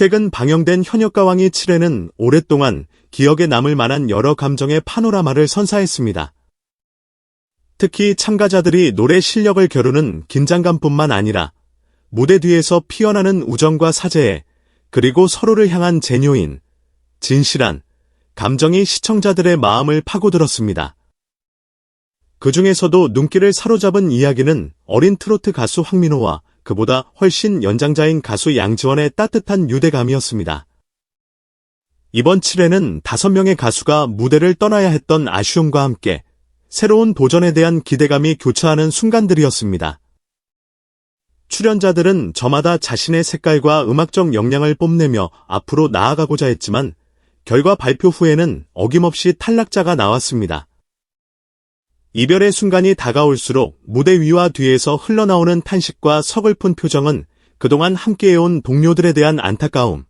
최근 방영된 현역과 왕이 7회는 오랫동안 기억에 남을 만한 여러 감정의 파노라마를 선사했습니다. 특히 참가자들이 노래 실력을 겨루는 긴장감뿐만 아니라 무대 뒤에서 피어나는 우정과 사죄, 그리고 서로를 향한 제뇨인, 진실한 감정이 시청자들의 마음을 파고들었습니다. 그 중에서도 눈길을 사로잡은 이야기는 어린 트로트 가수 황민호와 그보다 훨씬 연장자인 가수 양지원의 따뜻한 유대감이었습니다. 이번 7회는 5명의 가수가 무대를 떠나야 했던 아쉬움과 함께 새로운 도전에 대한 기대감이 교차하는 순간들이었습니다. 출연자들은 저마다 자신의 색깔과 음악적 역량을 뽐내며 앞으로 나아가고자 했지만 결과 발표 후에는 어김없이 탈락자가 나왔습니다. 이별의 순간이 다가올수록 무대 위와 뒤에서 흘러나오는 탄식과 서글픈 표정은 그동안 함께해온 동료들에 대한 안타까움,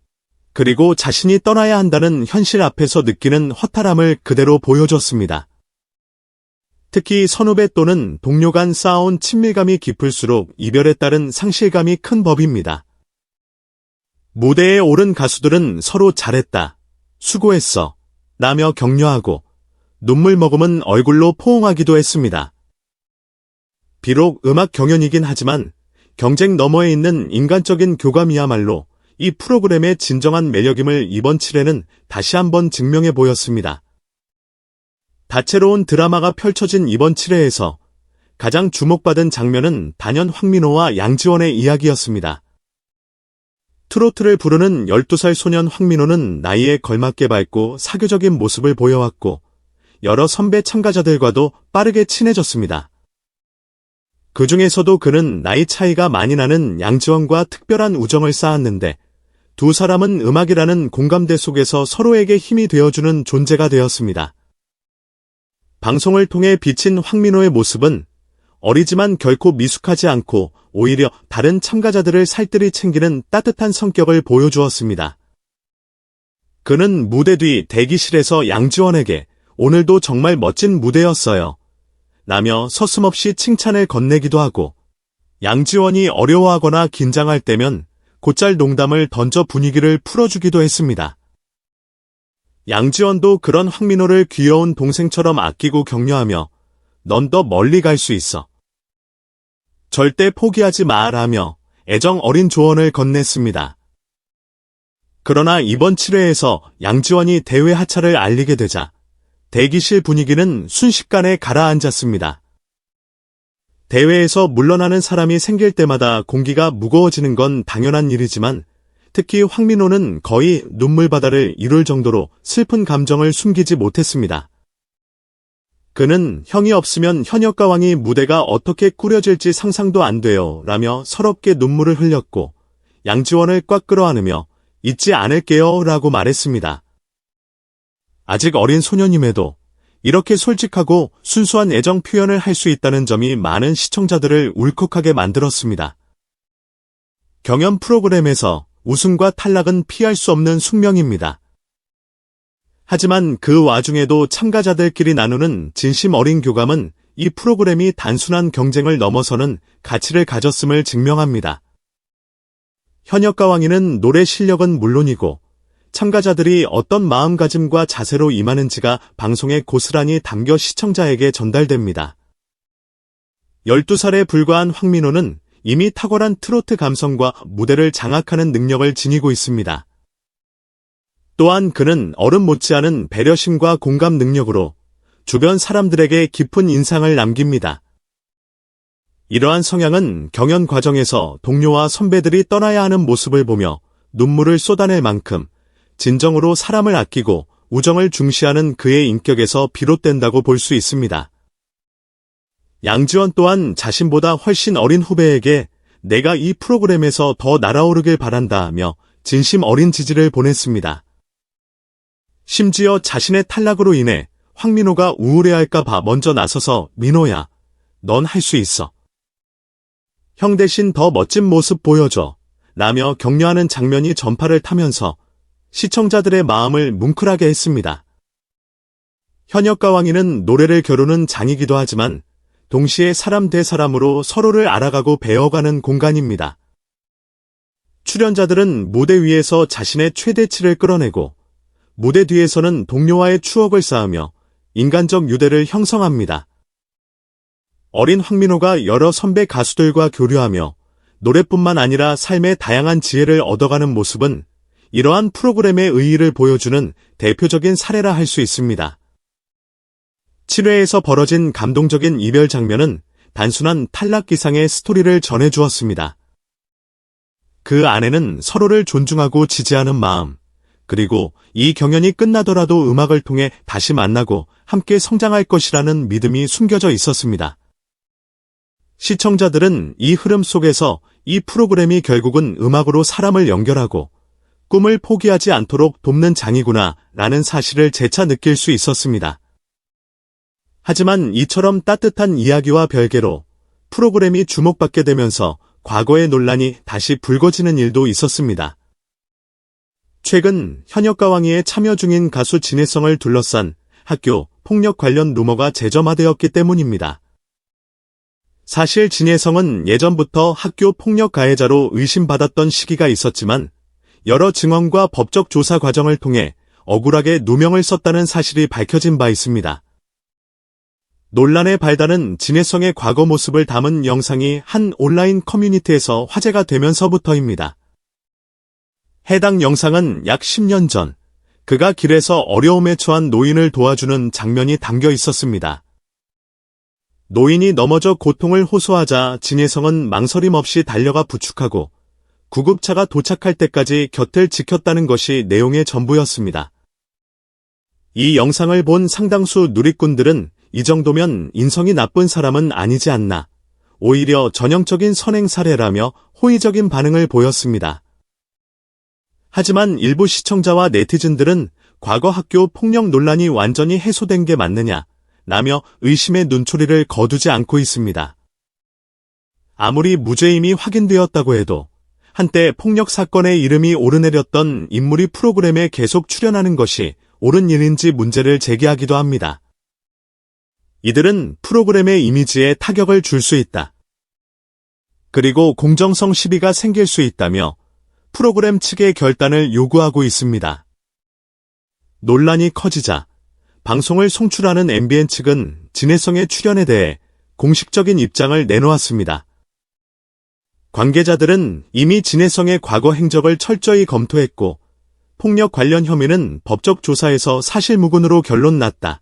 그리고 자신이 떠나야 한다는 현실 앞에서 느끼는 허탈함을 그대로 보여줬습니다. 특히 선후배 또는 동료 간 쌓아온 친밀감이 깊을수록 이별에 따른 상실감이 큰 법입니다. 무대에 오른 가수들은 서로 잘했다, 수고했어, 라며 격려하고 눈물 머금은 얼굴로 포옹하기도 했습니다. 비록 음악 경연이긴 하지만 경쟁 너머에 있는 인간적인 교감이야말로 이 프로그램의 진정한 매력임을 이번 7회는 다시 한번 증명해 보였습니다. 다채로운 드라마가 펼쳐진 이번 7회에서 가장 주목받은 장면은 단연 황민호와 양지원의 이야기였습니다. 트로트를 부르는 12살 소년 황민호는 나이에 걸맞게 밝고 사교적인 모습을 보여왔고 여러 선배 참가자들과도 빠르게 친해졌습니다. 그 중에서도 그는 나이 차이가 많이 나는 양지원과 특별한 우정을 쌓았는데 두 사람은 음악이라는 공감대 속에서 서로에게 힘이 되어주는 존재가 되었습니다. 방송을 통해 비친 황민호의 모습은 어리지만 결코 미숙하지 않고 오히려 다른 참가자들을 살뜰히 챙기는 따뜻한 성격을 보여주었습니다. 그는 무대 뒤 대기실에서 양지원에게 오늘도 정말 멋진 무대였어요, 라며 서슴없이 칭찬을 건네기도 하고 양지원이 어려워하거나 긴장할 때면 곧잘 농담을 던져 분위기를 풀어주기도 했습니다. 양지원도 그런 황민호를 귀여운 동생처럼 아끼고 격려하며 넌 더 멀리 갈 수 있어, 절대 포기하지 마라며 애정 어린 조언을 건넸습니다. 그러나 이번 7회에서 양지원이 대회 하차를 알리게 되자 대기실 분위기는 순식간에 가라앉았습니다. 대회에서 물러나는 사람이 생길 때마다 공기가 무거워지는 건 당연한 일이지만 특히 황민호는 거의 눈물바다를 이룰 정도로 슬픈 감정을 숨기지 못했습니다. 그는 형이 없으면 현역과 왕이 무대가 어떻게 꾸려질지 상상도 안 돼요, 라며 서럽게 눈물을 흘렸고 양지원을 꽉 끌어안으며 잊지 않을게요 라고 말했습니다. 아직 어린 소년임에도 이렇게 솔직하고 순수한 애정 표현을 할 수 있다는 점이 많은 시청자들을 울컥하게 만들었습니다. 경연 프로그램에서 우승과 탈락은 피할 수 없는 숙명입니다. 하지만 그 와중에도 참가자들끼리 나누는 진심 어린 교감은 이 프로그램이 단순한 경쟁을 넘어서는 가치를 가졌음을 증명합니다. 현역과 왕이는 노래 실력은 물론이고 참가자들이 어떤 마음가짐과 자세로 임하는지가 방송에 고스란히 담겨 시청자에게 전달됩니다. 12살에 불과한 황민호는 이미 탁월한 트로트 감성과 무대를 장악하는 능력을 지니고 있습니다. 또한 그는 어른 못지않은 배려심과 공감 능력으로 주변 사람들에게 깊은 인상을 남깁니다. 이러한 성향은 경연 과정에서 동료와 선배들이 떠나야 하는 모습을 보며 눈물을 쏟아낼 만큼 진정으로 사람을 아끼고 우정을 중시하는 그의 인격에서 비롯된다고 볼 수 있습니다. 양지원 또한 자신보다 훨씬 어린 후배에게 내가 이 프로그램에서 더 날아오르길 바란다며 진심 어린 지지를 보냈습니다. 심지어 자신의 탈락으로 인해 황민호가 우울해할까봐 먼저 나서서 민호야, 넌 할 수 있어, 형 대신 더 멋진 모습 보여줘, 라며 격려하는 장면이 전파를 타면서 시청자들의 마음을 뭉클하게 했습니다. 현역과 왕이는 노래를 겨루는 장이기도 하지만 동시에 사람 대 사람으로 서로를 알아가고 배워가는 공간입니다. 출연자들은 무대 위에서 자신의 최대치를 끌어내고 무대 뒤에서는 동료와의 추억을 쌓으며 인간적 유대를 형성합니다. 어린 황민호가 여러 선배 가수들과 교류하며 노래뿐만 아니라 삶의 다양한 지혜를 얻어가는 모습은 이러한 프로그램의 의의를 보여주는 대표적인 사례라 할 수 있습니다. 7회에서 벌어진 감동적인 이별 장면은 단순한 탈락 기상의 스토리를 전해주었습니다. 그 안에는 서로를 존중하고 지지하는 마음, 그리고 이 경연이 끝나더라도 음악을 통해 다시 만나고 함께 성장할 것이라는 믿음이 숨겨져 있었습니다. 시청자들은 이 흐름 속에서 이 프로그램이 결국은 음악으로 사람을 연결하고 꿈을 포기하지 않도록 돕는 장이구나 라는 사실을 재차 느낄 수 있었습니다. 하지만 이처럼 따뜻한 이야기와 별개로 프로그램이 주목받게 되면서 과거의 논란이 다시 불거지는 일도 있었습니다. 최근 현역가왕이에 참여 중인 가수 진혜성을 둘러싼 학교 폭력 관련 루머가 재점화되었기 때문입니다. 사실 진혜성은 예전부터 학교 폭력 가해자로 의심받았던 시기가 있었지만 여러 증언과 법적 조사 과정을 통해 억울하게 누명을 썼다는 사실이 밝혀진 바 있습니다. 논란의 발단은 진혜성의 과거 모습을 담은 영상이 한 온라인 커뮤니티에서 화제가 되면서부터입니다. 해당 영상은 약 10년 전 그가 길에서 어려움에 처한 노인을 도와주는 장면이 담겨 있었습니다. 노인이 넘어져 고통을 호소하자 진혜성은 망설임 없이 달려가 부축하고 구급차가 도착할 때까지 곁을 지켰다는 것이 내용의 전부였습니다. 이 영상을 본 상당수 누리꾼들은 이 정도면 인성이 나쁜 사람은 아니지 않나, 오히려 전형적인 선행 사례라며 호의적인 반응을 보였습니다. 하지만 일부 시청자와 네티즌들은 과거 학교 폭력 논란이 완전히 해소된 게 맞느냐 라며 의심의 눈초리를 거두지 않고 있습니다. 아무리 무죄임이 확인되었다고 해도 한때 폭력 사건의 이름이 오르내렸던 인물이 프로그램에 계속 출연하는 것이 옳은 일인지 문제를 제기하기도 합니다. 이들은 프로그램의 이미지에 타격을 줄 수 있다. 그리고 공정성 시비가 생길 수 있다며 프로그램 측의 결단을 요구하고 있습니다. 논란이 커지자 방송을 송출하는 MBN 측은 진혜성의 출연에 대해 공식적인 입장을 내놓았습니다. 관계자들은 이미 진혜성의 과거 행적을 철저히 검토했고 폭력 관련 혐의는 법적 조사에서 사실무근으로 결론 났다.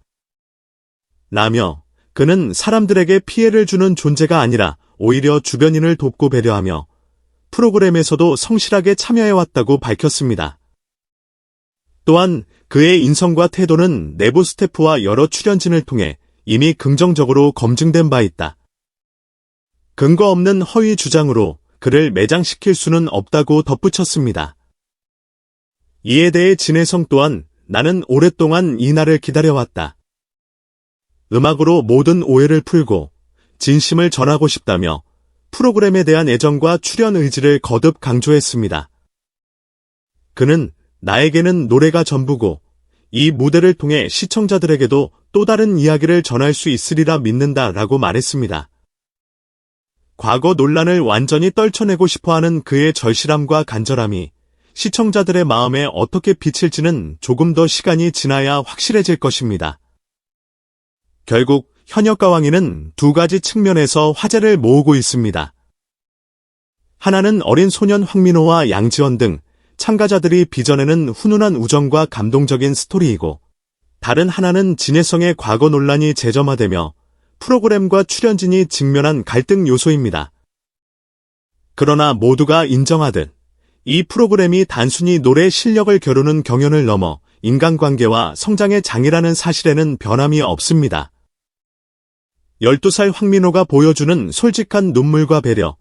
라며 그는 사람들에게 피해를 주는 존재가 아니라 오히려 주변인을 돕고 배려하며 프로그램에서도 성실하게 참여해왔다고 밝혔습니다. 또한 그의 인성과 태도는 내부 스태프와 여러 출연진을 통해 이미 긍정적으로 검증된 바 있다. 근거 없는 허위 주장으로 그를 매장시킬 수는 없다고 덧붙였습니다. 이에 대해 진혜성 또한 나는 오랫동안 이 날을 기다려왔다. 음악으로 모든 오해를 풀고 진심을 전하고 싶다며 프로그램에 대한 애정과 출연 의지를 거듭 강조했습니다. 그는 나에게는 노래가 전부고 이 무대를 통해 시청자들에게도 또 다른 이야기를 전할 수 있으리라 믿는다라고 말했습니다. 과거 논란을 완전히 떨쳐내고 싶어하는 그의 절실함과 간절함이 시청자들의 마음에 어떻게 비칠지는 조금 더 시간이 지나야 확실해질 것입니다. 결국 현역가왕이는 두 가지 측면에서 화제를 모으고 있습니다. 하나는 어린 소년 황민호와 양지원 등 참가자들이 빚어내는 훈훈한 우정과 감동적인 스토리이고, 다른 하나는 진혜성의 과거 논란이 재점화되며 프로그램과 출연진이 직면한 갈등 요소입니다. 그러나 모두가 인정하듯 이 프로그램이 단순히 노래 실력을 겨루는 경연을 넘어 인간관계와 성장의 장이라는 사실에는 변함이 없습니다. 12살 황민호가 보여주는 솔직한 눈물과 배려,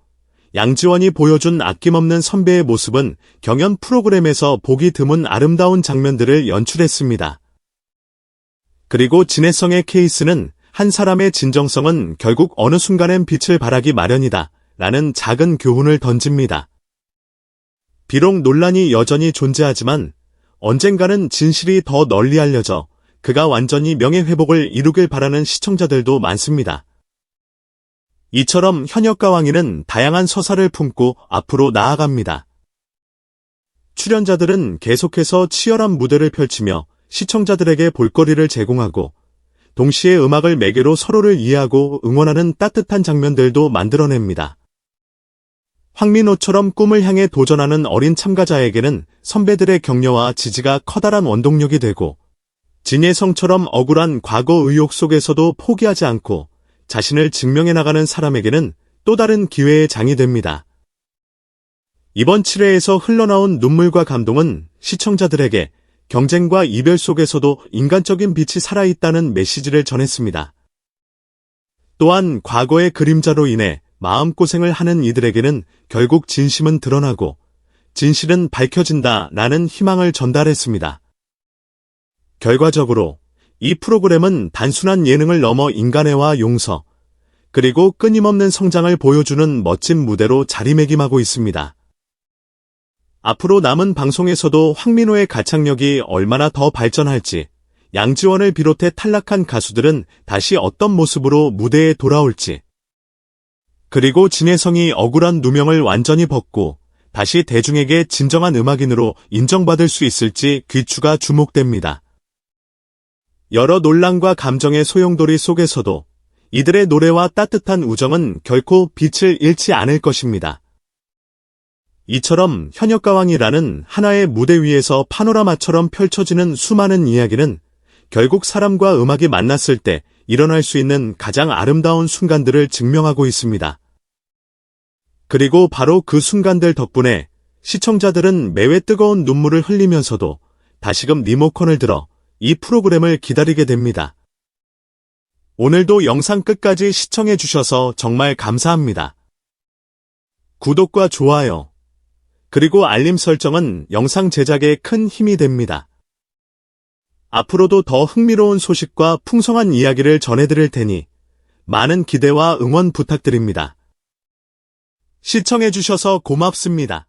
양지원이 보여준 아낌없는 선배의 모습은 경연 프로그램에서 보기 드문 아름다운 장면들을 연출했습니다. 그리고 진혜성의 케이스는 한 사람의 진정성은 결국 어느 순간엔 빛을 발하기 마련이다 라는 작은 교훈을 던집니다. 비록 논란이 여전히 존재하지만 언젠가는 진실이 더 널리 알려져 그가 완전히 명예회복을 이루길 바라는 시청자들도 많습니다. 이처럼 현역가왕이는 다양한 서사를 품고 앞으로 나아갑니다. 출연자들은 계속해서 치열한 무대를 펼치며 시청자들에게 볼거리를 제공하고 동시에 음악을 매개로 서로를 이해하고 응원하는 따뜻한 장면들도 만들어냅니다. 황민호처럼 꿈을 향해 도전하는 어린 참가자에게는 선배들의 격려와 지지가 커다란 원동력이 되고, 진예성처럼 억울한 과거 의혹 속에서도 포기하지 않고 자신을 증명해 나가는 사람에게는 또 다른 기회의 장이 됩니다. 이번 7회에서 흘러나온 눈물과 감동은 시청자들에게 경쟁과 이별 속에서도 인간적인 빛이 살아있다는 메시지를 전했습니다. 또한 과거의 그림자로 인해 마음고생을 하는 이들에게는 결국 진심은 드러나고 진실은 밝혀진다라는 희망을 전달했습니다. 결과적으로 이 프로그램은 단순한 예능을 넘어 인간애와 용서, 그리고 끊임없는 성장을 보여주는 멋진 무대로 자리매김하고 있습니다. 앞으로 남은 방송에서도 황민호의 가창력이 얼마나 더 발전할지, 양지원을 비롯해 탈락한 가수들은 다시 어떤 모습으로 무대에 돌아올지, 그리고 진혜성이 억울한 누명을 완전히 벗고 다시 대중에게 진정한 음악인으로 인정받을 수 있을지 귀추가 주목됩니다. 여러 논란과 감정의 소용돌이 속에서도 이들의 노래와 따뜻한 우정은 결코 빛을 잃지 않을 것입니다. 이처럼 현역가왕이라는 하나의 무대 위에서 파노라마처럼 펼쳐지는 수많은 이야기는 결국 사람과 음악이 만났을 때 일어날 수 있는 가장 아름다운 순간들을 증명하고 있습니다. 그리고 바로 그 순간들 덕분에 시청자들은 매회 뜨거운 눈물을 흘리면서도 다시금 리모컨을 들어 이 프로그램을 기다리게 됩니다. 오늘도 영상 끝까지 시청해주셔서 정말 감사합니다. 구독과 좋아요, 그리고 알림 설정은 영상 제작에 큰 힘이 됩니다. 앞으로도 더 흥미로운 소식과 풍성한 이야기를 전해드릴 테니 많은 기대와 응원 부탁드립니다. 시청해주셔서 고맙습니다.